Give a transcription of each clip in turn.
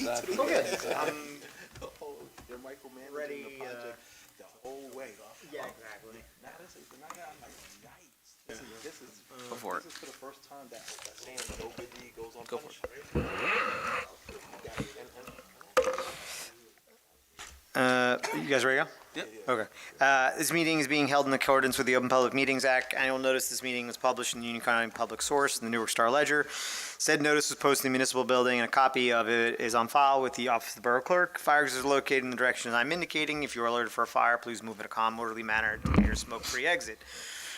Exactly. So good. You're micromanaging Ready, the project the whole way. Yeah, exactly. Now this is, now I'm like, yikes. This is Go for it. This is for the first time that saying no good deed goes Go for unpunished. You guys ready to go? Yep. Okay. This meeting is being held in accordance with the Open Public Meetings Act. Annual notice this meeting was published in the Union County Public Source and the Newark Star Ledger. Said notice was posted in the municipal building, and a copy of it is on file with the Office of the Borough Clerk. Fire exits are located in the direction I'm indicating. If you are alerted for a fire, please move in a calm, orderly manner to your smoke-free exit.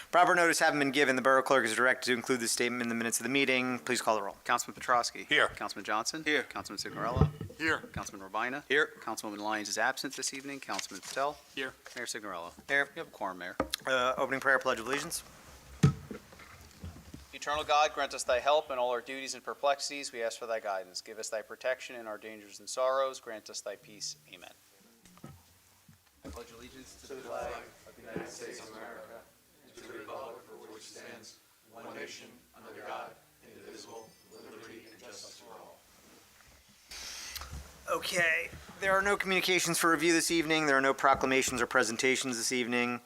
Proper notice having been given, the Borough Clerk is directed to include this statement in the minutes of the meeting. Please call the roll. Councilman Petrosky. Here. Councilman Johnson. Here. Councilman Signorella. Here. Councilman Robina. Here. Councilwoman Lyons is absent this evening. Councilman Patel. Here. Mayor Signorella. Here. You have a quorum, Mayor. Opening prayer, pledge of allegiance. Eternal God, grant us thy help in all our duties and perplexities. We ask for thy guidance. Give us thy protection in our dangers and sorrows. Grant us thy peace. Amen. I pledge allegiance to the flag of the United States of America and to the republic for which stands one nation under God, indivisible, with liberty and justice for all. Okay, there are no communications for review this evening. There are no proclamations or presentations this evening.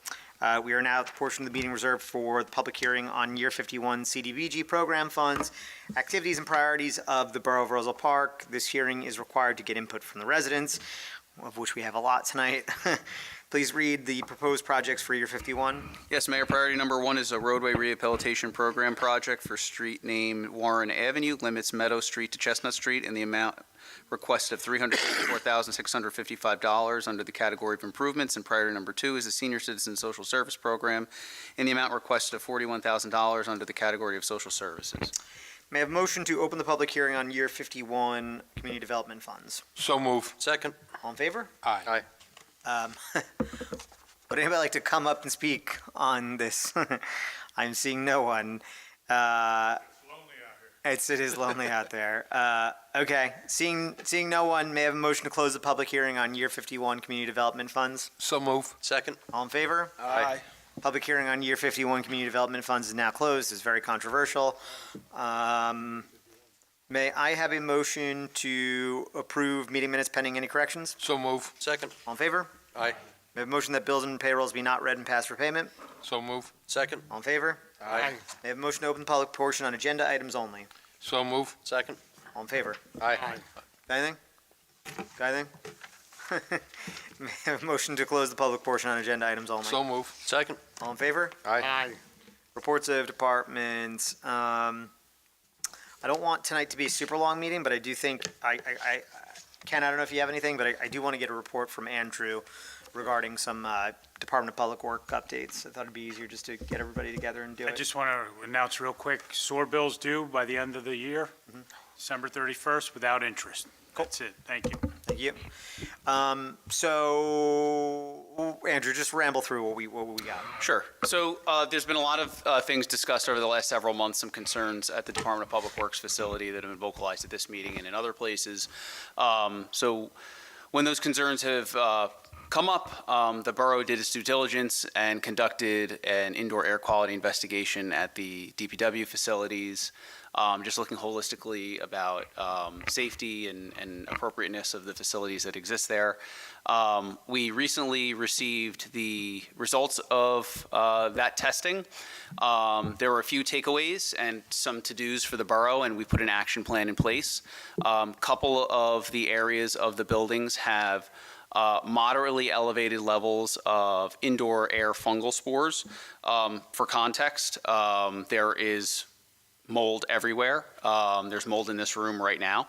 We are now at the portion of the meeting reserved for the public hearing on Year 51 CDBG program funds, activities and priorities of the Borough of Roselle Park. This hearing is required to get input from the residents, of which we have a lot tonight. Please read the proposed projects for Year 51. Yes, Mayor, priority number one is a roadway rehabilitation program project for street name Warren Avenue, limits Meadow Street to Chestnut Street, in the amount requested of $354,655 under the category of improvements. And priority number two is the Senior Citizen Social Service Program, in the amount requested of $41,000 under the category of social services. May I have a motion to open the public hearing on Year 51 community development funds? So move. Second. All in favor? Aye. Would anybody like to come up and speak on this? I'm seeing no one. It is lonely out there. Okay, seeing no one, may I have a motion to close the public hearing on Year 51 community development funds? So move. Second. All in favor? Aye. Public hearing on Year 51 community development funds is now closed. It's very controversial. May I have a motion to approve meeting minutes pending any corrections? So move. Second. All in favor? Aye. May I have a motion that bills and payrolls be not read and passed for payment? So move. Second. All in favor? Aye. May I have a motion to open the public portion on agenda items only? So move. Second. All in favor? Aye. Got anything? Got anything? May I have a motion to close the public portion on agenda items only? So move. Second. All in favor? Aye. Reports of departments. I don't want tonight to be a super long meeting, but I do think, Ken, I don't know if you have anything, but I do want to get a report from Andrew regarding some Department of Public Work updates. I thought it'd be easier just to get everybody together and do I it. just want to announce real quick, sewer bills due by the end of the year, December 31st, without interest. That's it. Thank you. Thank you. So, Andrew, just ramble through what we got. Sure. So there's been a lot of things discussed over the last several months, some concerns at the Department of Public Works facility that have been vocalized at this meeting and in other places. So when those concerns have come up, the borough did its due diligence and conducted an indoor air quality investigation at the DPW facilities, just looking holistically about safety and appropriateness of the facilities that exist there. We recently received the results of that testing. There were a few takeaways and some to-dos for the borough, and we put an action plan in place. Couple of the areas of the buildings have moderately elevated levels of indoor air fungal spores. For context, there is mold everywhere. There's mold in this room right now.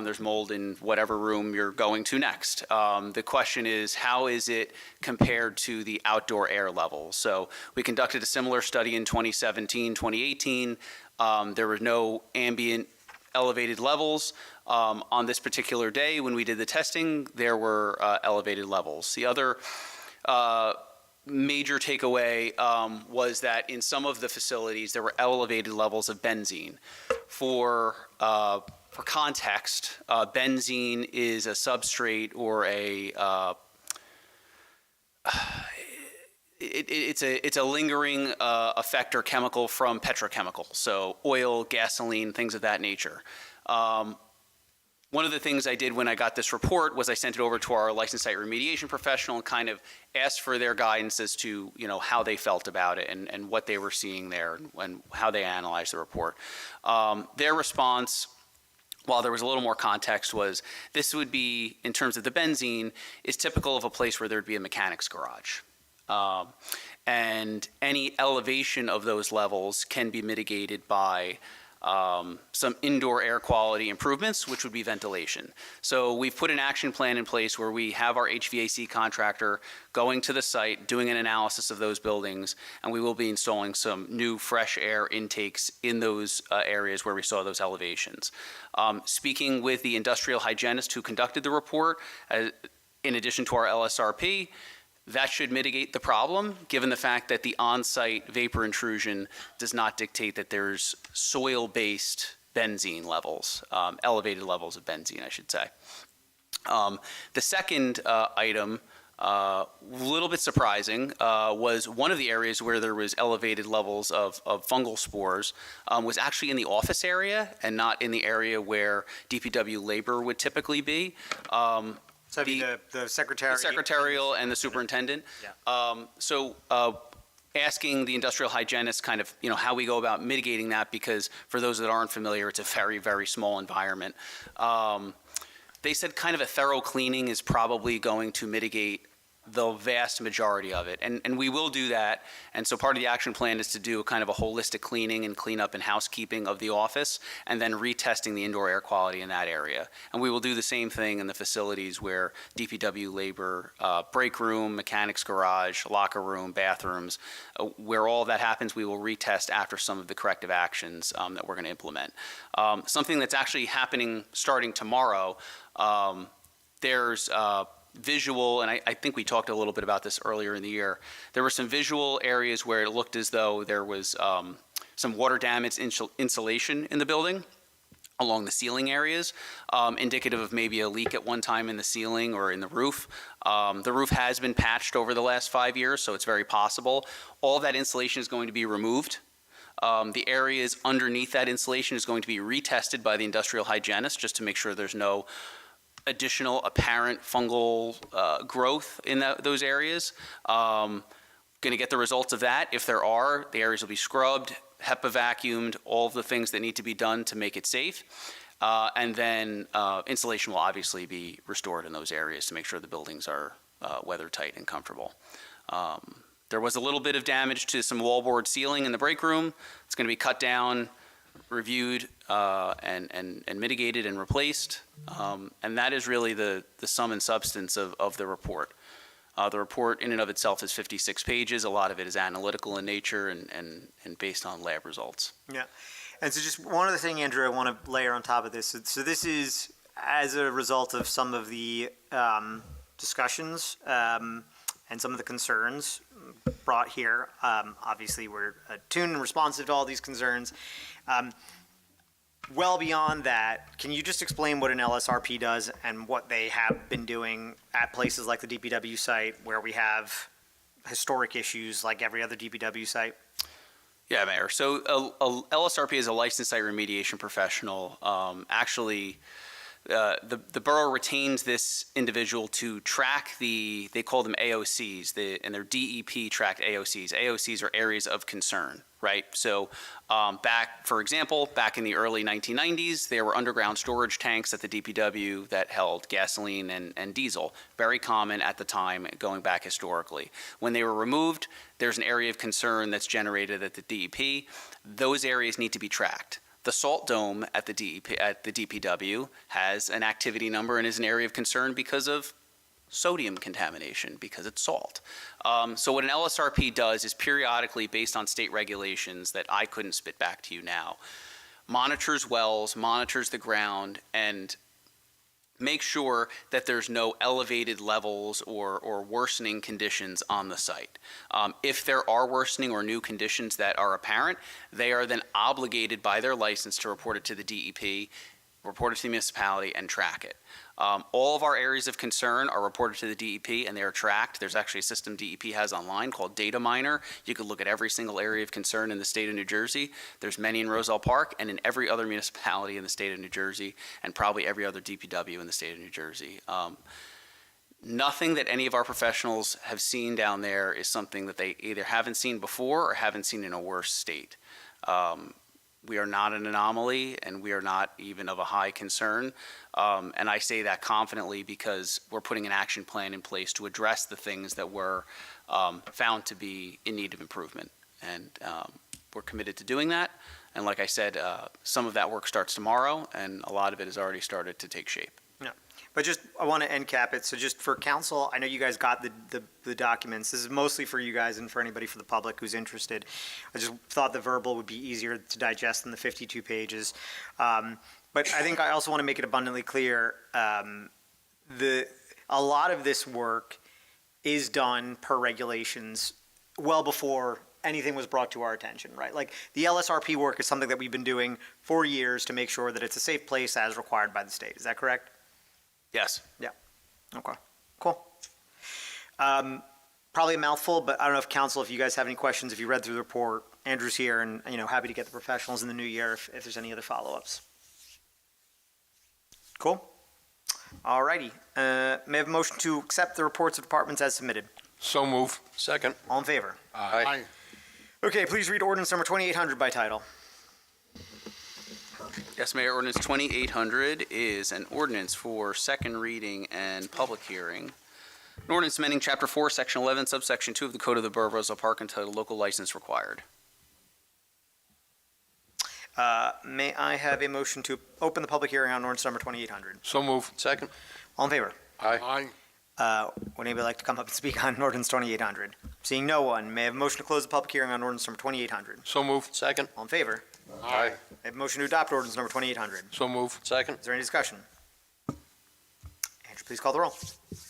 There's mold in whatever room you're going to next. The question is, how is it compared to the outdoor air levels? So we conducted a similar study in 2017, 2018. There were no ambient elevated levels. On this particular day, when we did the testing, there were elevated levels. The other major takeaway was that in some of the facilities, there were elevated levels of benzene. For context, benzene is a substrate or it's a lingering effect or chemical from petrochemicals, so oil, gasoline, things of that nature. One of the things I did when I got this report was I sent it over to our licensed site remediation professional and kind of asked for their guidance as to, how they felt about it and what they were seeing there and how they analyzed the report. Their response, while there was a little more context, was this would be, in terms of the benzene, is typical of a place where there'd be a mechanic's garage. And any elevation of those levels can be mitigated by some indoor air quality improvements, which would be ventilation. So we've put an action plan in place where we have our HVAC contractor going to the site, doing an analysis of those buildings, and we will be installing some new fresh air intakes in those areas where we saw those elevations. Speaking with the industrial hygienist who conducted the report, in addition to our LSRP, that should mitigate the problem, given the fact that the on-site vapor intrusion does not dictate that there's soil-based benzene levels, elevated levels of benzene, I should say. The second item, a little bit surprising, was one of the areas where there was elevated levels of fungal spores was actually in the office area and not in the area where DPW labor would typically be. So the secretary. The secretarial and the superintendent. Yeah. Asking the industrial hygienist kind of, how we go about mitigating that, because for those that aren't familiar, it's a very, very small environment. They said kind of a thorough cleaning is probably going to mitigate the vast majority of it. And we will do that. And so part of the action plan is to do kind of a holistic cleaning and cleanup and housekeeping of the office, and then retesting the indoor air quality in that area. And we will do the same thing in the facilities where DPW labor, break room, mechanics garage, locker room, bathrooms, where all that happens, we will retest after some of the corrective actions that we're going to implement. Something that's actually happening starting tomorrow, there's visual, and I think we talked a little bit about this earlier in the year. There were some visual areas where it looked as though there was some water damage insulation in the building along the ceiling areas, indicative of maybe a leak at one time in the ceiling or in the roof. The roof has been patched over the last 5 years, so it's very possible. All that insulation is going to be removed. The areas underneath that insulation is going to be retested by the industrial hygienist just to make sure there's no additional apparent fungal growth in those areas. Going to get the results of that. If there are, the areas will be scrubbed, HEPA vacuumed, all of the things that need to be done to make it safe. And then insulation will obviously be restored in those areas to make sure the buildings are weather tight and comfortable. There was a little bit of damage to some wallboard ceiling in the break room. It's going to be cut down, reviewed, and mitigated and replaced. And that is really the sum and substance of the report. The report in and of itself is 56 pages. A lot of it is analytical in nature and based on lab results. Yeah. And so just one other thing, Andrew, I want to layer on top of this. So this is as a result of some of the discussions and some of the concerns brought here. Obviously, we're attuned and responsive to all these concerns. Well beyond that, can you just explain what an LSRP does and what they have been doing at places like the DPW site where we have historic issues like every other DPW site? Yeah, Mayor. So a LSRP is a licensed site remediation professional. Actually, the borough retains this individual to track they call them AOCs, and they're DEP tracked AOCs. AOCs are areas of concern, right? So for example, back in the early 1990s, there were underground storage tanks at the DPW that held gasoline and diesel. Very common at the time, going back historically. When they were removed, there's an area of concern that's generated at the DEP. Those areas need to be tracked. The salt dome at the DPW has an activity number and is an area of concern because of sodium contamination, because it's salt. So what an LSRP does is periodically, based on state regulations that I couldn't spit back to you now, monitors wells, monitors the ground, and make sure that there's no elevated levels or worsening conditions on the site. If there are worsening or new conditions that are apparent, they are then obligated by their license to report it to the DEP. report it to the municipality, and track it. All of our areas of concern are reported to the DEP, and they are tracked. There's actually a system DEP has online called Data Miner. You could look at every single area of concern in the state of New Jersey. There's many in Roselle Park and in every other municipality in the state of New Jersey, and probably every other DPW in the state of New Jersey. Nothing that any of our professionals have seen down there is something that they either haven't seen before or haven't seen in a worse state. We are not an anomaly, and we are not even of a high concern. And I say that confidently because we're putting an action plan in place to address the things that were found to be in need of improvement. And we're committed to doing that. And like I said, some of that work starts tomorrow, and a lot of it has already started to take shape. But just, I want to end cap it, so just for council, I know you guys got the documents. This is mostly for you guys and for anybody for the public who's interested. I just thought the verbal would be easier to digest than the 52 pages. But I think I also want to make it abundantly clear, a lot of this work is done per regulations well before anything was brought to our attention, right? Like, the LSRP work is something that we've been doing for years to make sure that it's a safe place as required by the state. Is that correct? Yes. Okay, cool. Probably a mouthful, but I don't know if council, if you guys have any questions, if you read through the report, Andrew's here, and, happy to get the professionals in the new year if there's any other follow-ups. Cool. All righty. May I have a motion to accept the reports of departments as submitted? So move. Second. All in favor? Aye. Okay, please read ordinance number 2800 by title. Yes, Mayor, ordinance 2800 is an ordinance for second reading and public hearing. An ordinance amending Chapter 4, Section 11, Subsection 2 of the Code of the Borough of Roselle Park entitled Local License Required. May I have a motion to open the public hearing on ordinance number 2800? So move. Second. All in favor? Aye. Would anybody like to come up and speak on ordinance 2800? Seeing no one, may I have a motion to close the public hearing on ordinance number 2800? So move. Second. All in favor? Aye. I have a motion to adopt ordinance number 2800. So move. Second. Is there any discussion? Andrew, please call the roll.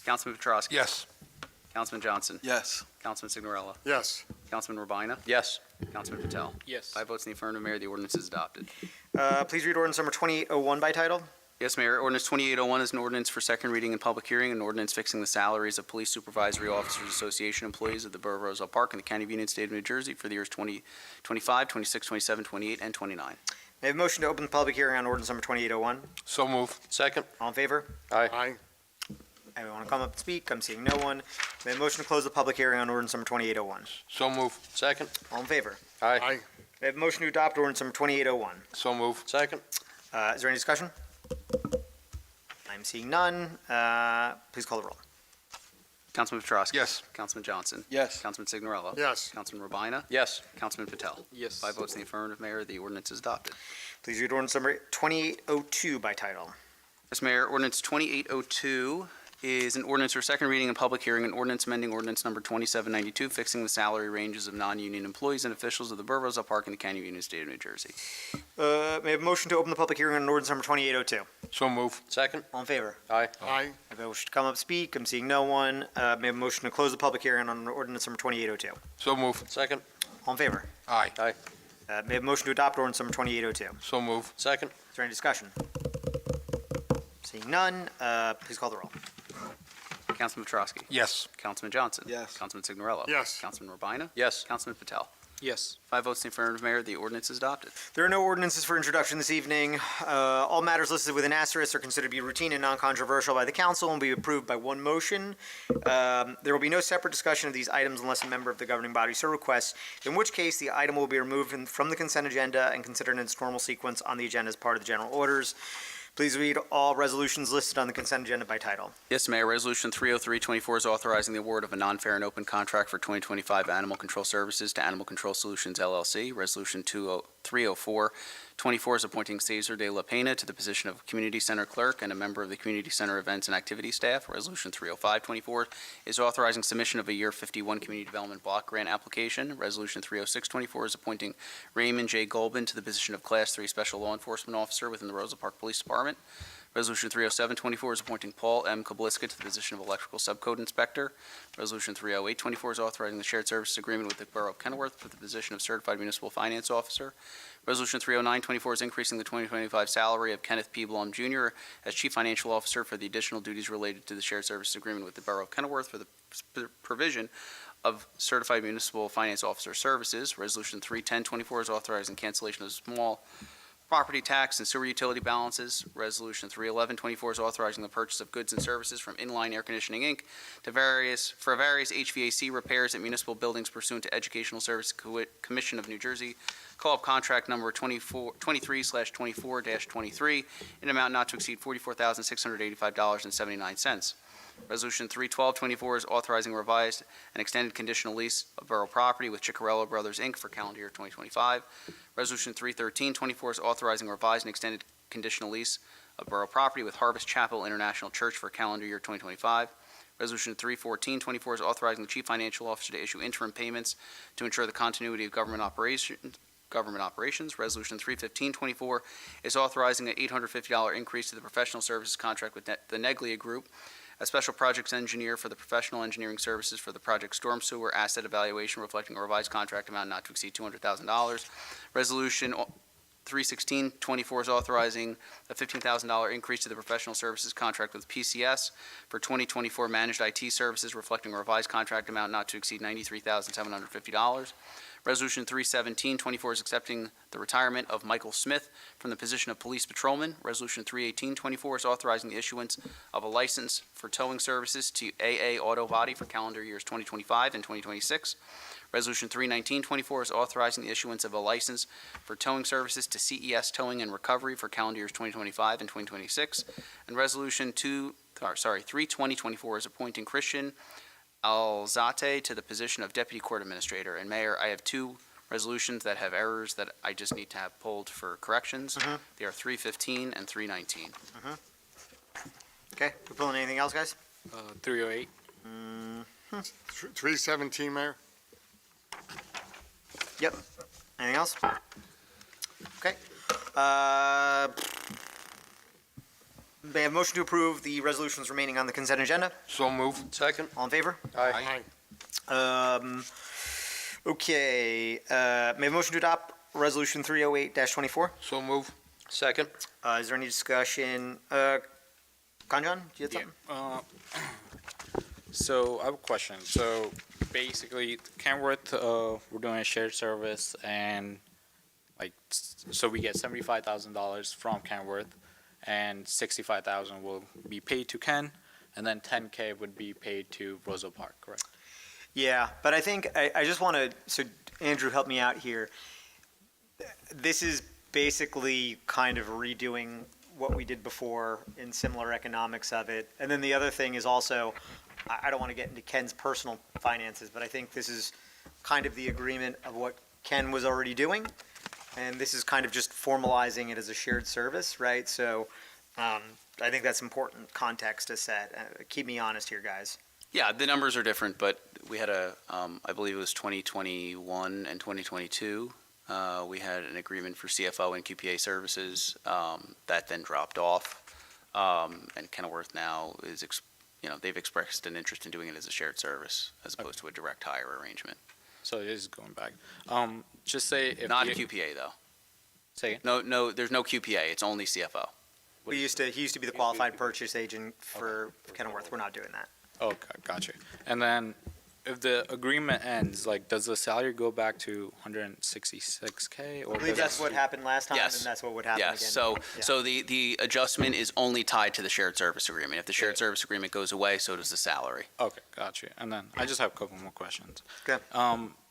Councilman Petrosky. Yes. Councilman Johnson. Yes. Councilman Signorella. Yes. Councilman Urbina. Yes. Councilman Patel. Yes. 5 votes in the affirmative, Mayor. The ordinance is adopted. Please read ordinance number 2801 by title. Yes, Mayor. Ordinance 2801 is an ordinance for second reading and public hearing, an ordinance fixing the salaries of Police Supervisory Officers Association employees of the Borough of Roselle Park in the County of Union, State of New Jersey for the years 2025, 26, 27, 28, and 29. May I have a motion to open the public hearing on ordinance number 2801? So move. Second. All in favor? Aye. Anyone want to come up and speak? I'm seeing no one. May I have a motion to close the public hearing on ordinance number 2801? So move. Second. All in favor? Aye. May I have a motion to adopt ordinance number 2801? So move. Second. Is there any discussion? I'm seeing none. Please call the roll. Councilman Petrosky. Yes. Councilman Johnson. Yes. Councilman Signorella. Yes. Councilman Urbina. Yes. Councilman Patel. Yes. 5 votes in the affirmative, Mayor. The ordinance is adopted. Please read ordinance number 2802 by title. Yes, Mayor. Ordinance 2802 is an ordinance for second reading and public hearing, an ordinance amending ordinance number 2792, fixing the salary ranges of non-union employees and officials of the Borough of Roselle Park in the County of Union, State of New Jersey. May I have a motion to open the public hearing on ordinance number 2802? So move. Second. All in favor? Aye. Aye. If I wish to come up and speak, I'm seeing no one. May I have a motion to close the public hearing on ordinance number 2802? So move. Second. All in favor? Aye. Aye. May I have a motion to adopt ordinance number 2802? So move. Second. Is there any discussion? Seeing none, please call the roll. Councilman Petrosky. Yes. Councilman Johnson. Yes. Councilman Signorella. Yes. Councilman Urbina. Yes. Councilman Patel. Yes. 5 votes in the affirmative, Mayor. The ordinance is adopted. There are no ordinances for introduction this evening. All matters listed with an asterisk are considered to be routine and non-controversial by the council and will be approved by one motion. There will be no separate discussion of these items unless a member of the governing body so requests, in which case the item will be removed from the consent agenda and considered in its normal sequence on the agenda as part of the general orders. Please read all resolutions listed on the consent agenda by title. Yes, Mayor. Resolution 30324 is authorizing the award of a non-fair and open contract for 2025 animal control services to Animal Control Solutions LLC. Resolution 30424 is appointing Cesar de la Pena to the position of Community Center Clerk and a member of the Community Center Events and Activity Staff. Resolution 30524 is authorizing submission of a Year 51 Community Development Block Grant application. Resolution 30624 is appointing Raymond J. Golbin to the position of Class 3 Special Law Enforcement Officer within the Roselle Park Police Department. Resolution 307-24 is appointing Paul M. Kabliska to the position of Electrical Subcode Inspector. Resolution 308-24 is authorizing the shared services agreement with the Borough of Kenilworth for the position of Certified Municipal Finance Officer. Resolution 309-24 is increasing the 2025 salary of Kenneth P. Blum Jr. as Chief Financial Officer for the additional duties related to the shared services agreement with the Borough of Kenilworth for the provision of Certified Municipal Finance Officer Services. Resolution 310-24 is authorizing cancellation of small property tax and sewer utility balances. Resolution 311-24 is authorizing the purchase of goods and services from Inline Air Conditioning, Inc. for various HVAC repairs at municipal buildings pursuant to Educational Service Commission of New Jersey, co-op contract number 23/24-23, in amount not to exceed $44,685.79. Resolution 312-24 is authorizing revised and extended conditional lease of borough property with Ciccarello Brothers, Inc. for calendar year 2025. Resolution 313-24 is authorizing revised and extended conditional lease of borough property with Harvest Chapel International Church for calendar year 2025. Resolution 314-24 is authorizing the Chief Financial Officer to issue interim payments to ensure the continuity of government operations. Resolution 315-24 is authorizing an $850 increase to the professional services contract with the Neglia Group, a special projects engineer for the professional engineering services for the project storm sewer asset evaluation, reflecting a revised contract amount not to exceed $200,000. Resolution 316-24 is authorizing a $15,000 increase to the professional services contract with PCS for 2024 managed IT services, reflecting a revised contract amount not to exceed $93,750. Resolution 317-24 is accepting the retirement of Michael Smith from the position of police patrolman. Resolution 318-24 is authorizing the issuance of a license for towing services to AA Auto Body for calendar years 2025 and 2026. Resolution 319-24 is authorizing the issuance of a license for towing services to CES Towing and Recovery for calendar years 2025 and 2026. And Resolution 320-24 is appointing Christian Alzate to the position of Deputy Court Administrator. And Mayor, I have two resolutions that have errors that I just need to have pulled for corrections. They are 315 and 319. Okay, we pulling anything else, guys? 308. 317, Mayor? Yep. Anything else? Okay. May I have a motion to approve the resolutions remaining on the consent agenda? So move. Second. All in favor? Aye. Okay, may I have a motion to adopt resolution 308-24? So move. Second. Is there any discussion? Kanjan, do you have something? So I have a question. So basically, Kenworth, we're doing a shared service, and so we get $75,000 from Kenworth, and $65,000 will be paid to Ken, and then $10K would be paid to Roselle Park, correct? Yeah, but I think I just want to, so Andrew, help me out here. This is basically kind of redoing what we did before in similar economics of it. And then the other thing is also, I don't want to get into Ken's personal finances, but I think this is kind of the agreement of what Ken was already doing. And this is kind of just formalizing it as a shared service, right? So I think that's important context to set. Keep me honest here, guys. Yeah, the numbers are different, but we had I believe it was 2021 and 2022. We had an agreement for CFO and QPA services that then dropped off. And Kenilworth now is, they've expressed an interest in doing it as a shared service as opposed to a direct hire arrangement. So it is going back. Just say if Not the- QPA though. Say again? No, there's no QPA. It's only CFO. He used to be the qualified purchase agent for Kenilworth. We're not doing that. Oh, gotcha. And then if the agreement ends, does the salary go back to 166K? Or I believe that's what happened last time, and Yes. that's what would happen again. Yes, so the adjustment is only tied to the shared service agreement. If the shared service agreement goes away, so does the salary. Okay, gotcha. And then I just have a couple more questions. Okay.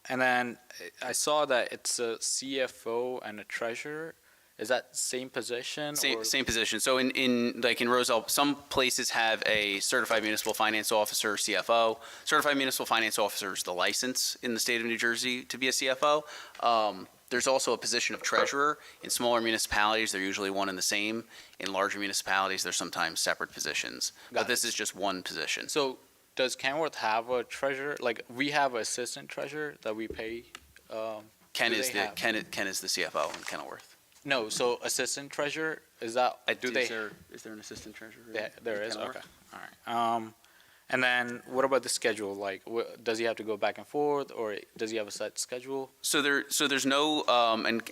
And then I saw that it's a CFO and a treasurer. Is that same position? or- Same position. So in Roselle, some places have a certified municipal finance officer, CFO. Certified municipal finance officer is the license in the state of New Jersey to be a CFO. There's also a position of treasurer. In smaller municipalities, they're usually one and the same. In larger municipalities, they're sometimes separate positions. Got But this is just one position. So does Kenworth have a treasurer? We have an assistant treasurer that we pay. Ken do is they have? Ken is the CFO in Kenilworth. No, so assistant treasurer, is that, do they? Is there an assistant treasurer? Yeah, there in is, Kenilworth? okay, all right. And then what about the schedule? Like, does he have to go back and forth, or does he have a set schedule? So there's no, and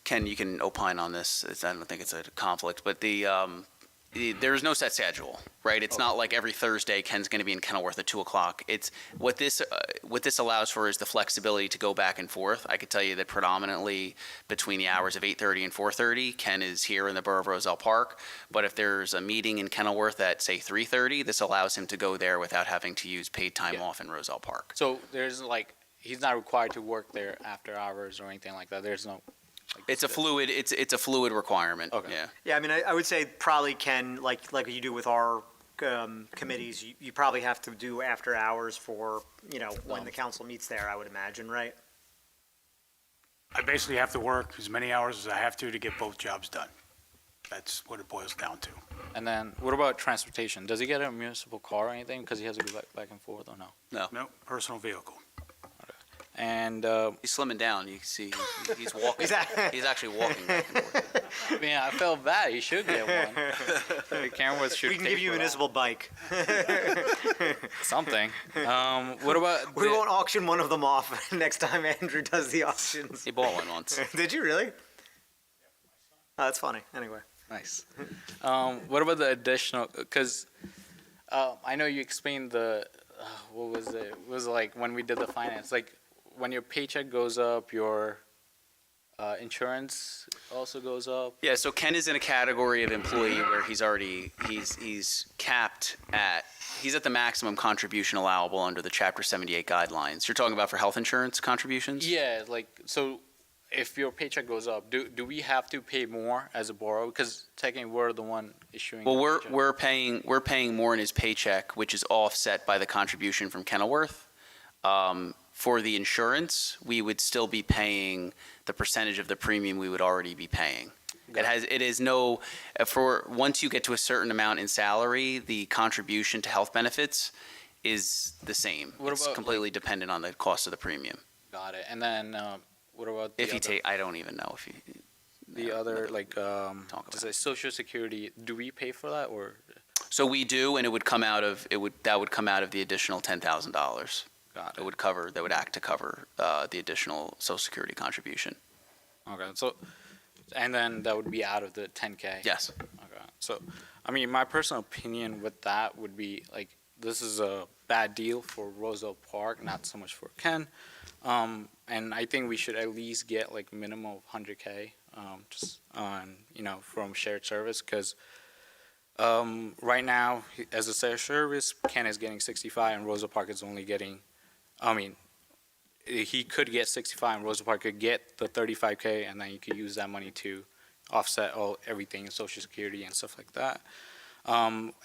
Ken, you can opine on this. I don't think it's a conflict, but there's no set schedule, right? It's not like every Thursday Ken's going to be in Kenilworth at 2:00. It's what this allows for is the flexibility to go back and forth. I could tell you that predominantly between the hours of 8:30 and 4:30, Ken is here in the borough of Roselle Park. But if there's a meeting in Kenilworth at say 3:30, this allows him to go there without having to use paid time Yeah. off in Roselle Park. So there's like, he's not required to work there after hours or anything like that, there's no? like, It's a fluid requirement. Okay. Yeah. Yeah, I mean, I would say probably Ken, like you do with our committees, you probably have to do after hours for, when the council meets there, I would imagine, right? I basically have to work as many hours as I have to get both jobs done. That's what it boils down to. And then what about transportation? Does he get a municipal car or anything, because he has to go back and forth, or no? No, personal vehicle. And, He's slimming down. You can see he's walking. He's actually walking back and forth. I mean, I felt bad, he should get one. Kenilworth should We can pay give you a for that. municipal bike. Something. What about? We won't auction one of them off next time Andrew does the auctions. He bought one once. Did you really? Oh, that's funny. Anyway. Nice. What about the additional? Because I know you explained the what was it? It was like when we did the finance. Like when your paycheck goes up, your insurance also goes up. Yeah, so Ken is in a category of employee where he's capped at, he's at the maximum contribution allowable under the Chapter 78 guidelines. You're talking about for health insurance contributions? Yeah, like so. If your paycheck goes up, do we have to pay more as a borrower? Because technically we're the one issuing. Well, the paycheck. we're paying more in his paycheck, which is offset by the contribution from Kenilworth. For the insurance, we would still be paying the percentage of the premium we would already be paying. It is no, for, once you get to a certain amount in salary, the contribution to health benefits is the same. What It's about, completely dependent on the cost of the premium. Got it. And then what about the If you other- take, I don't even know if you. the other like about does it Social Security? Do we pay for that or? So we do, and it would come out of, that would come out of the additional $10,000. Got That would cover, that would act to cover the additional Social Security contribution. Okay, so, and then that would be out of the 10K? Yes. Okay, so, I mean, my personal opinion with that would be, like, this is a bad deal for Roselle Park, not so much for Ken. And I think we should at least get, like, minimum of 100K, just on, from shared service, because right now, as a shared service, Ken is getting 65, and Roselle Park is only getting, he could get 65 and Roselle Park could get the 35K, and then you could use that money to offset everything, Social Security and stuff like that.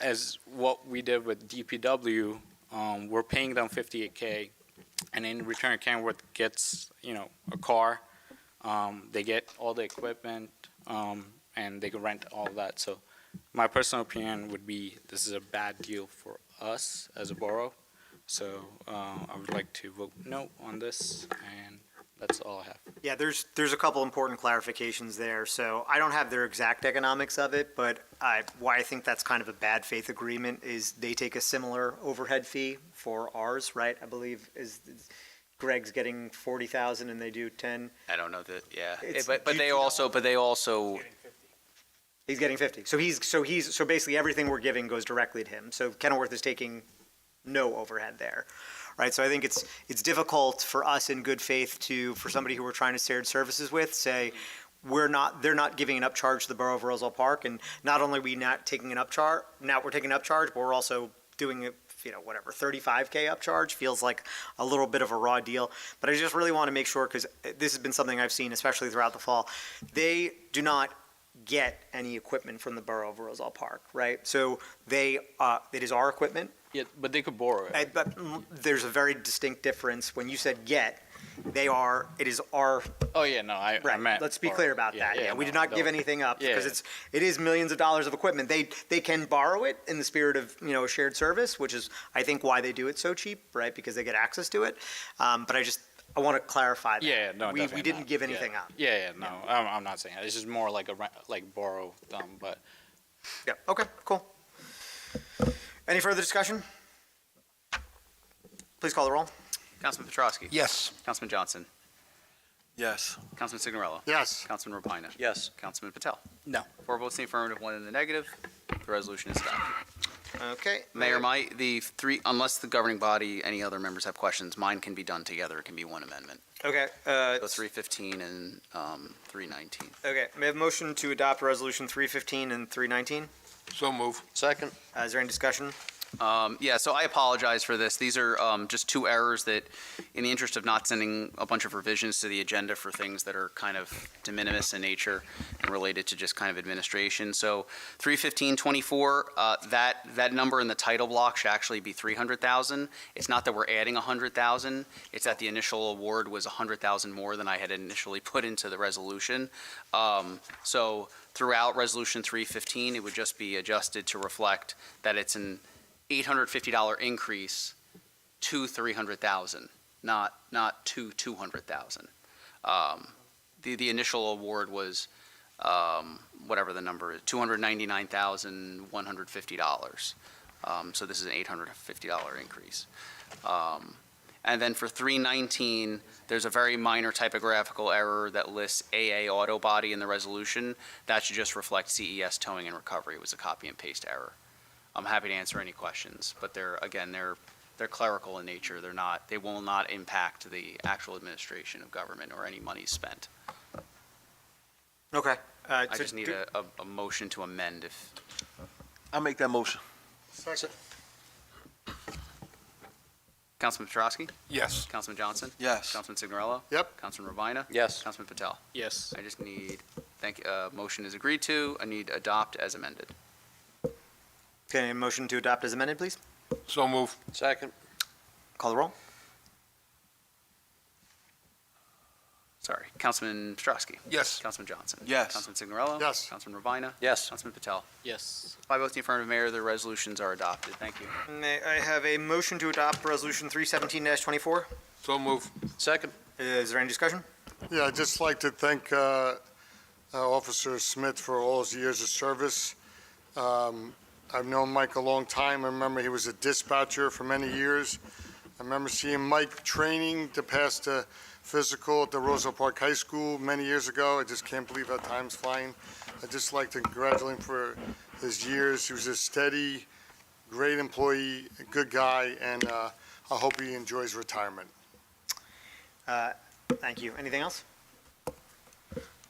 As what we did with DPW, we're paying them 58K, and in return, Kenworth gets, a car. They get all the equipment, and they can rent all of that. So my personal opinion would be this is a bad deal for us as a borough. So I would like to vote no on this, and that's all I have. Yeah, there's a couple important clarifications there. So I don't have their exact economics of it, but why I think that's kind of a bad faith agreement is they take a similar overhead fee for ours, right? I believe is Greg's getting 40,000 and they do 10. I don't know that, yeah. It's- But they also, He's getting 50. So basically everything we're giving goes directly to him. So Kenilworth is taking no overhead there. Right, so I think it's difficult for us in good faith for somebody who we're trying to share services with, say, they're not giving an upcharge to the borough of Roselle Park, and not only are we not taking an upcharge, now we're taking an upcharge, but we're also doing a, 35K upcharge, feels like a little bit of a raw deal. But I just really want to make sure, because this has been something I've seen, especially throughout the fall, they do not get any equipment from the borough of Roselle Park, right? So it is our equipment. Yeah, but they could borrow it. But there's a very distinct difference. When you said get, it is our, Oh, yeah, no, I right, meant. let's be borrow. clear about Yeah, that. yeah, We no, did not give don't. anything up Yeah, because it is millions of dollars of equipment. They can borrow it in the spirit of, a shared service, which is, I think, why they do it so cheap, right? Because they get access to it. But I want to clarify that. Yeah, no, We definitely didn't not. give anything Yeah. up. Yeah, no, I'm not saying that. It's just more like like borrow them, but Yeah, okay, cool. Any further discussion? Please call the roll. Councilman Petrosky. Yes. Councilman Johnson. Yes. Councilman Signorello. Yes. Councilman Rapina. Yes. Councilman Patel. No. 4 votes in the affirmative, 1 in the negative. The resolution is adopted. Okay. Mayor, unless the governing body, any other members have questions, mine can be done together. It can be one amendment. Okay, So 315 and 319. okay, may I have a motion to adopt Resolution 315 and 319? So move. Second. Is there any discussion? Yeah, so I apologize for this. These are just 2 errors that, in the interest of not sending a bunch of revisions to the agenda for things that are kind of de minimis in nature and related to just kind of administration. So 31524, that number in the title block should actually be 300,000. It's not that we're adding 100,000. It's that the initial award was 100,000 more than I had initially put into the resolution. So throughout Resolution 315, it would just be adjusted to reflect that it's an $850 increase to 300,000, not to 200,000. The initial award was, whatever the number is, $299,150. So this is an $850 increase. And then for 319, there's a very minor typographical error that lists AA Auto Body in the resolution. That should just reflect CES Towing and Recovery. It was a copy and paste error. I'm happy to answer any questions, but they're clerical in nature. They will not impact the actual administration of government or any money spent. Okay. I just need a motion to amend if, I'll make that motion. Second. Councilman Petrosky? Yes. Councilman Johnson? Yes. Councilman Signorello? Yep. Councilman Ravina? Yes. Councilman Patel? yes. I just need, motion is agreed to. I need adopt as amended. Okay, a motion to adopt as amended, please? So move. Second. Call the roll. Sorry. Councilman Petrosky? Yes. Councilman Johnson? Yes. Councilman Signorello? Yes. Councilman Ravina? Yes. Councilman Patel? Yes. 5 votes in the affirmative, Mayor. The resolutions are adopted. Thank you. May I have a motion to adopt Resolution 317-24? So move. Second. Is there any discussion? Yeah, I'd just like to thank Officer Smith for all his years of service. I've known Mike a long time. I remember he was a dispatcher for many years. I remember seeing Mike training to pass the physical at the Roselle Park High School many years ago. I just can't believe how time's flying. I'd just like to congratulate him for his years. He was a steady, great employee, a good guy, and I hope he enjoys retirement. Thank you. Anything else?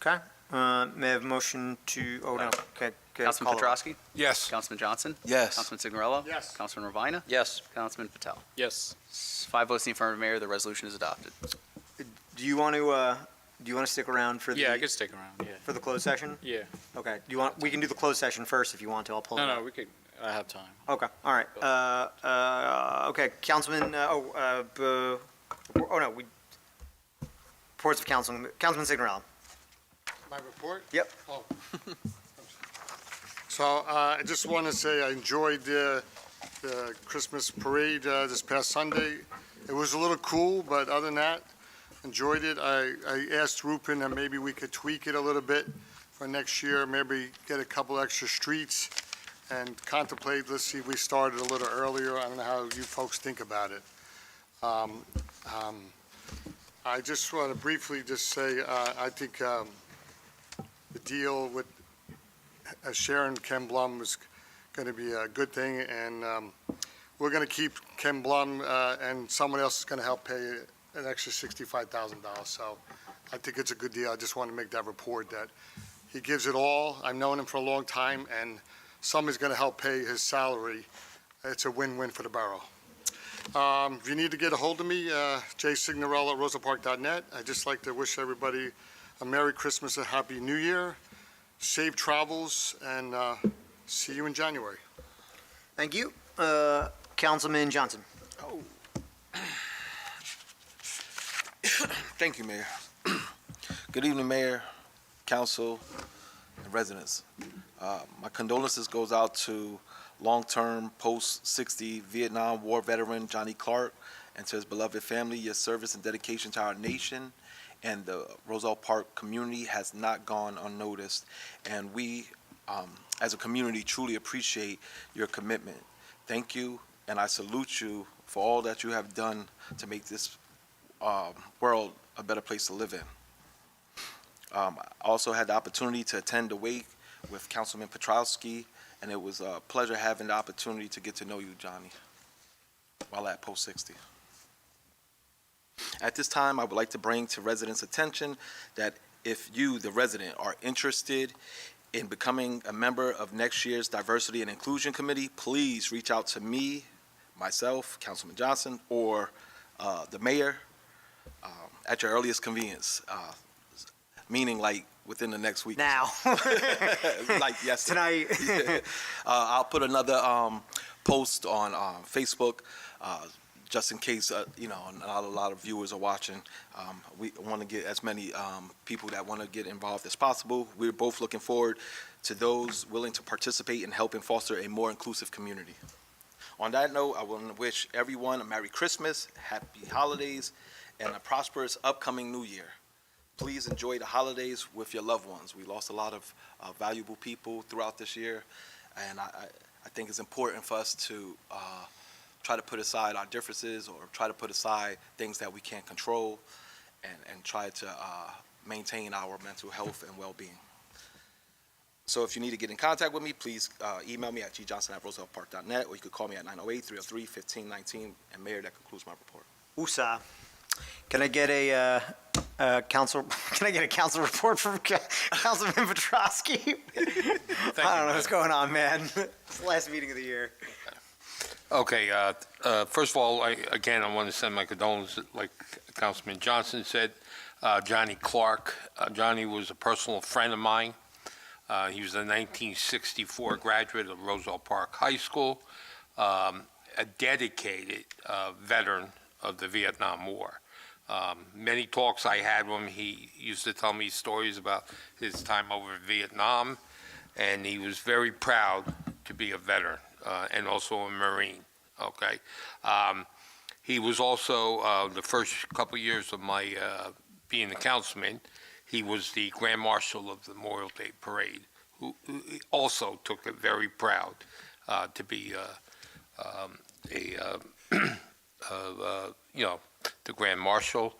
Okay. May I have a motion to, oh, no. Okay. Councilman call the roll. Petrosky? Yes. Councilman Johnson? Yes. Councilman Signorello? Yes. Councilman Ravina? Yes. Councilman Patel? Yes. 5 votes in the affirmative, Mayor. The resolution is adopted. Do you want to stick around for the? Yeah, I could stick around, yeah. For the closed session? Yeah. Okay. We can do the closed session first if you want to. I'll pull it No, up. no, we could, I have time. Okay, all right. Okay, Councilman, reports of Councilman Signorello. My report? Yep. Oh. So I just want to say I enjoyed the Christmas parade this past Sunday. It was a little cool, but other than that, enjoyed it. I asked Rupin that maybe we could tweak it a little bit for next year, maybe get a couple extra streets and contemplate, let's see if we started a little earlier. I don't know how you folks think about it. I just want to briefly just say, I think the deal with Sharon Ken Blum is going to be a good thing, and we're going to keep Ken Blum, and someone else is going to help pay an extra $65,000. So I think it's a good deal. I just want to make that report that he gives it all. I've known him for a long time, and somebody's going to help pay his salary. It's a win-win for the borough. If you need to get a hold of me, jsignorello at roselpark.net. I'd just like to wish everybody a Merry Christmas, a Happy New Year, safe travels, and see you in January. Thank you. Councilman Johnson. Thank you, Mayor. Good evening, Mayor, Council, and residents. My condolences goes out to long-term post-60 Vietnam War veteran Johnny Clark, and to his beloved family, your service and dedication to our nation and the Roselle Park community has not gone unnoticed. And we, as a community, truly appreciate your commitment. Thank you, and I salute you for all that you have done to make this world a better place to live in. I also had the opportunity to attend the wake with Councilman Petrowski, and it was a pleasure having the opportunity to get to know you, Johnny, while at Post 60. At this time, I would like to bring to residents' attention that if you, the resident, are interested in becoming a member of next year's Diversity and Inclusion Committee, please reach out to me, myself, Councilman Johnson, or the mayor at your earliest convenience, meaning like within the next week. Now. Like yesterday. Tonight. I'll put another post on Facebook just in case, not a lot of viewers are watching. We want to get as many people that want to get involved as possible. We're both looking forward to those willing to participate and help and foster a more inclusive community. On that note, I want to wish everyone a Merry Christmas, Happy Holidays, and a prosperous upcoming New Year. Please enjoy the holidays with your loved ones. We lost a lot of valuable people throughout this year, and I think it's important for us to try to put aside our differences or try to put aside things that we can't control and try to maintain our mental health and well-being. So if you need to get in contact with me, please email me at gjohnson@rosellepark.net, or you could call me at 908-303-1519. And Mayor, that concludes my report. USA. Can I get a council? Can I get a council report from Councilman Petrowski? I don't know what's going on, man. It's the last meeting of the year. Okay, first of all, I want to send my condolences, like Councilman Johnson said, Johnny Clark. Johnny was a personal friend of mine. He was a 1964 graduate of Roselle Park High School, a dedicated veteran of the Vietnam War. Many talks I had with him, he used to tell me stories about his time over in Vietnam, and he was very proud to be a veteran and also a Marine, okay? He was also, the first couple years of my being a councilman, he was the Grand Marshal of the Memorial Day Parade, who also took it very proud to be the Grand Marshal.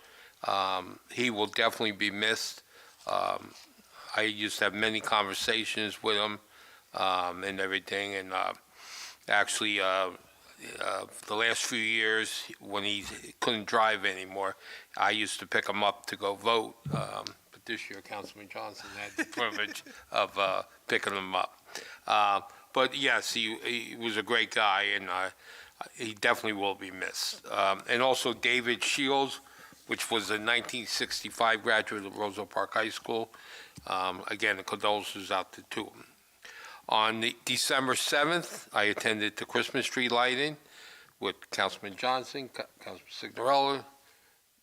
He will definitely be missed. I used to have many conversations with him and everything, and actually the last few years when he couldn't drive anymore, I used to pick him up to go vote. But this year, Councilman Johnson had the privilege of picking him up. But yes, he was a great guy, and he definitely will be missed. And also David Shields, which was a 1965 graduate of Roselle Park High School. Again, the condolences out to two of them. On December 7th, I attended the Christmas tree lighting with Councilman Johnson, Councilman Signorella,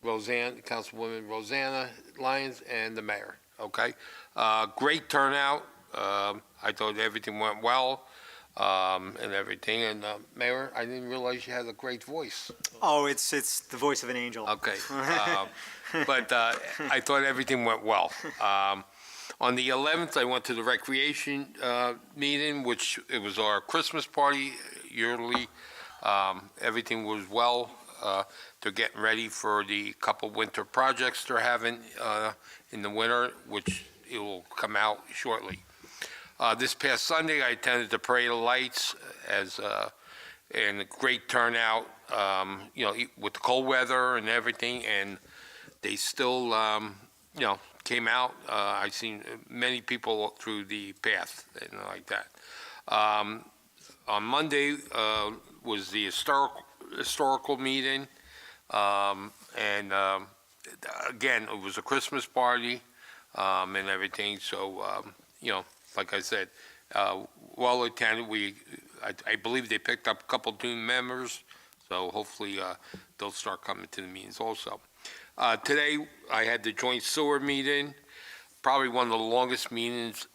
Councilwoman Rosanna Lyons, and the mayor, okay? Great turnout. I thought everything went well. And everything. And Mayor, I didn't realize you had a great voice. Oh, it's the voice of an angel. Okay. But I thought everything went well. On the 11th, I went to the recreation meeting, which it was our Christmas party yearly. Everything was well. They're getting ready for the couple winter projects they're having in the winter, which it will come out shortly. This past Sunday, I attended the Parade of Lights and a great turnout, with the cold weather and everything, and they still, came out. I've seen many people through the path and like that. On Monday was the historical meeting, and again, it was a Christmas party and everything, so, like I said, well attended. I believe they picked up a couple new members, so hopefully they'll start coming to the meetings also. Today, I had the joint sewer meeting, probably one of the longest meetings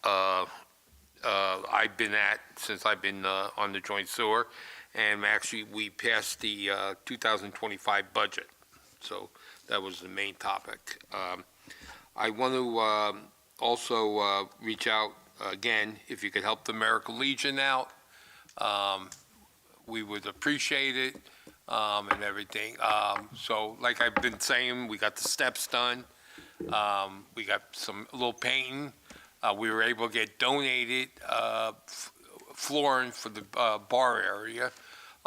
I've been at since I've been on the joint sewer. And actually, we passed the 2025 budget. So that was the main topic. I want to also reach out again, if you could help the American Legion out. We would appreciate it and everything. So like I've been saying, we got the steps done. We got a little painting. We were able to get donated flooring for the bar area,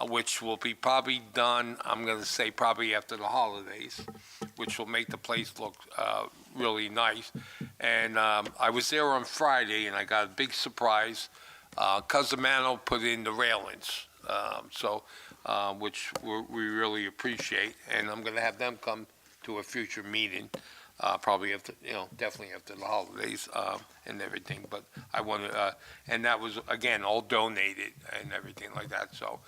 which will be probably done, I'm going to say probably after the holidays, which will make the place look really nice. And I was there on Friday, and I got a big surprise. Cusimano put in the railings, which we really appreciate. And I'm going to have them come to a future meeting, probably after, definitely after the holidays and everything. But I want to, and that was, again, all donated and everything like that. So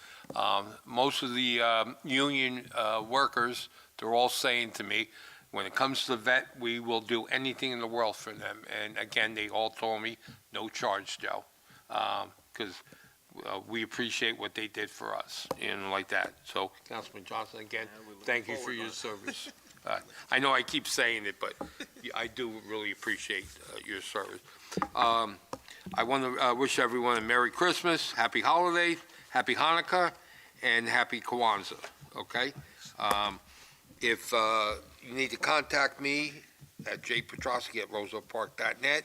most of the union workers, they're all saying to me, when it comes to the vet, we will do anything in the world for them. And again, they all told me, no charge, Joe, because we appreciate what they did for us, like that. So, Councilman Johnson, again, thank you for your service. I know I keep saying it, but I do really appreciate your service. I want to wish everyone a Merry Christmas, Happy Holidays, Happy Hanukkah, and Happy Kwanzaa, okay? If you need to contact me at jpetrosky@rosellepark.net,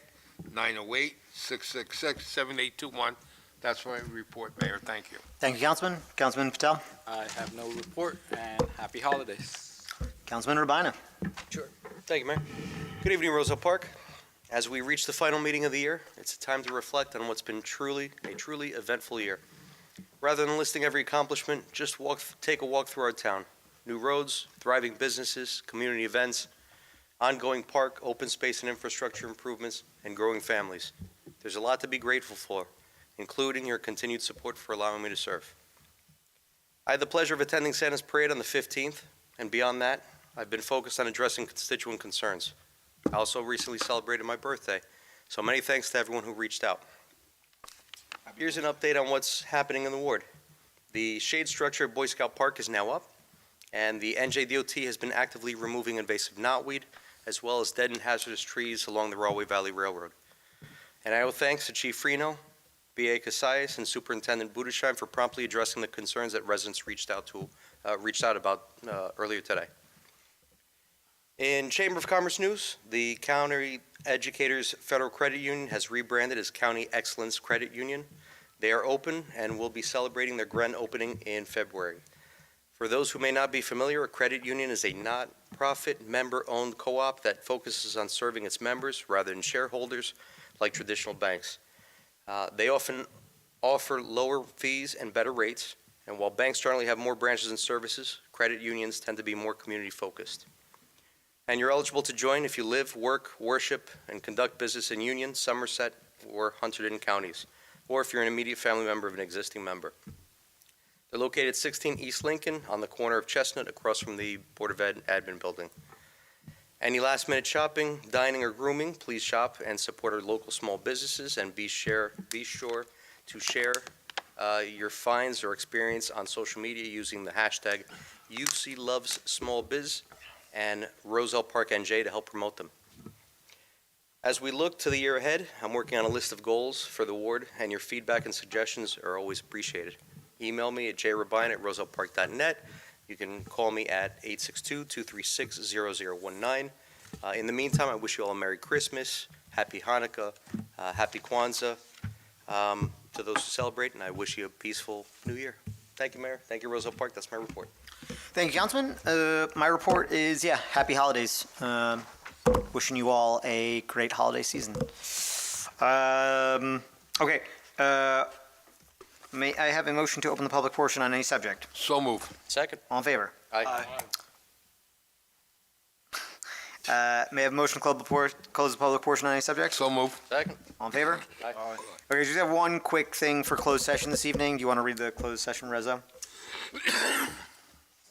908-666-7821. That's my report, Mayor. Thank you. Thank you, Councilman. Councilman Patel. I have no report, and happy holidays. Councilman Urbina. Sure. Thank you, Mayor. Good evening, Roselle Park. As we reach the final meeting of the year, it's a time to reflect on what's been a truly eventful year. Rather than listing every accomplishment, just take a walk through our town. New roads, thriving businesses, community events, ongoing park, open space and infrastructure improvements, and growing families. There's a lot to be grateful for, including your continued support for allowing me to serve. I had the pleasure of attending Santa's Parade on the 15th, and beyond that, I've been focused on addressing constituent concerns. I also recently celebrated my birthday, so many thanks to everyone who reached out. Here's an update on what's happening in the ward. The shade structure at Boy Scout Park is now up, and the NJDOT has been actively removing invasive knotweed, as well as dead and hazardous trees along the Rahway Valley Railroad. And I owe thanks to Chief Freno, B.A. Casais, and Superintendent Budesheim for promptly addressing the concerns that residents reached out about earlier today. In Chamber of Commerce news, the County Educators Federal Credit Union has rebranded as County Excellence Credit Union. They are open and will be celebrating their grand opening in February. For those who may not be familiar, a credit union is a not-profit, member-owned co-op that focuses on serving its members rather than shareholders like traditional banks. They often offer lower fees and better rates, and while banks generally have more branches and services, credit unions tend to be more community-focused. And you're eligible to join if you live, work, worship, and conduct business in Union, Somerset, or Hunterdon counties, or if you're an immediate family member of an existing member. They're located at 16 East Lincoln on the corner of Chestnut across from the Board of Ed admin building. Any last-minute shopping, dining, or grooming, please shop and support our local small businesses, and be sure to share your finds or experience on social media using the hashtag UCLovesSmallBiz and Roselle Park NJ to help promote them. As we look to the year ahead, I'm working on a list of goals for the ward, and your feedback and suggestions are always appreciated. Email me at jrabine@rosellepark.net. You can call me at 862-236-0019. In the meantime, I wish you all a Merry Christmas, Happy Hanukkah, Happy Kwanzaa to those who celebrate, and I wish you a peaceful New Year. Thank you, Mayor. Thank you, Roselle Park. That's my report. Thank you, Councilman. My report is, happy holidays. Wishing you all a great holiday season. Okay. May I have a motion to open the public portion on any subject? So move. Second. All in favor? Aye. May I have a motion to close the public portion on any subject? So move. Second. All in favor? Aye. Okay, just have one quick thing for closed session this evening. Do you want to read the closed session, Reza?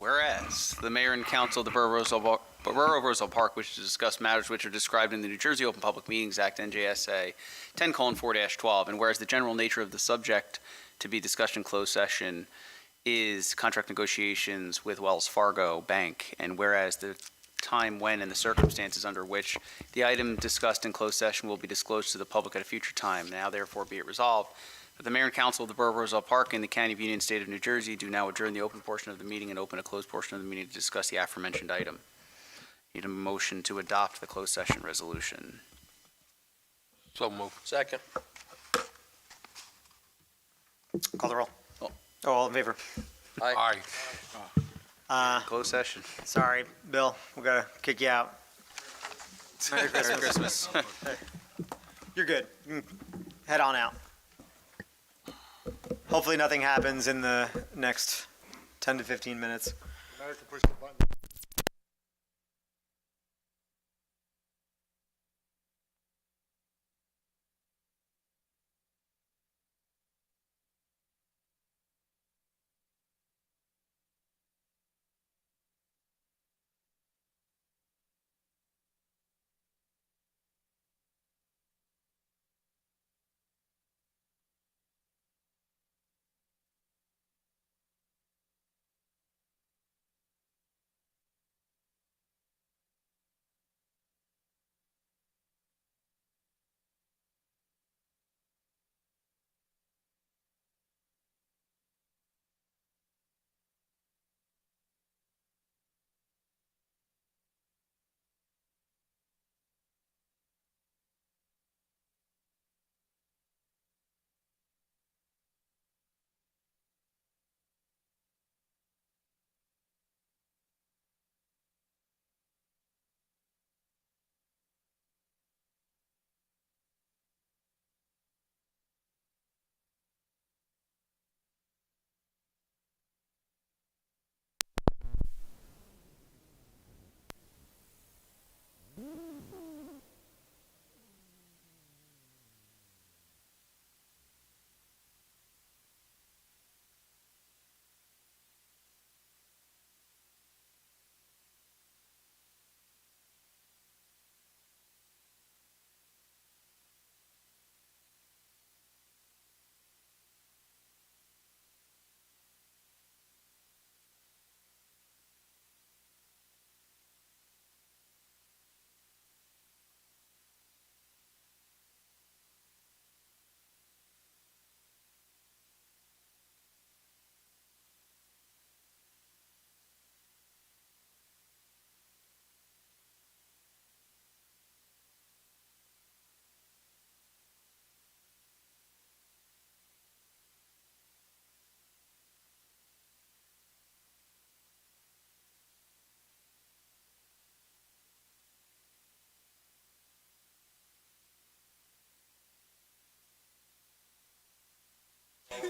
Whereas the mayor and council of the Borough of Roselle Park wish to discuss matters which are described in the New Jersey Open Public Meetings Act, NJSA 10:4-12, and whereas the general nature of the subject to be discussed in closed session is contract negotiations with Wells Fargo Bank, and whereas the time when and the circumstances under which the item discussed in closed session will be disclosed to the public at a future time, now therefore be it resolved that the mayor and council of the Borough of Roselle Park in the County of Union, State of New Jersey do now adjourn the open portion of the meeting and open a closed portion of the meeting to discuss the aforementioned item. Need a motion to adopt the closed session resolution. So move. Second. Call the roll. All in favor? Aye. Closed session. Sorry, Bill, we gotta kick you out. Merry Christmas. You're good. You can head on out. Hopefully nothing happens in the next 10 to 15 minutes. Mayor can push the button.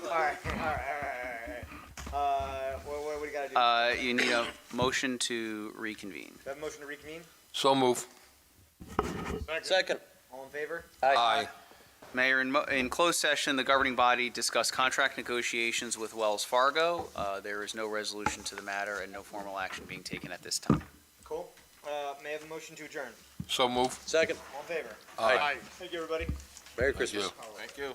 All right. What do you gotta do? You need a motion to reconvene. Do I have a motion to reconvene? So move. Second. All in favor? Aye. Mayor, in closed session, the governing body discussed contract negotiations with Wells Fargo. There is no resolution to the matter and no formal action being taken at this time. Cool. May I have a motion to adjourn? So move. Second. All in favor? Aye. Thank you, everybody. Merry Thank you. Christmas. Thank you.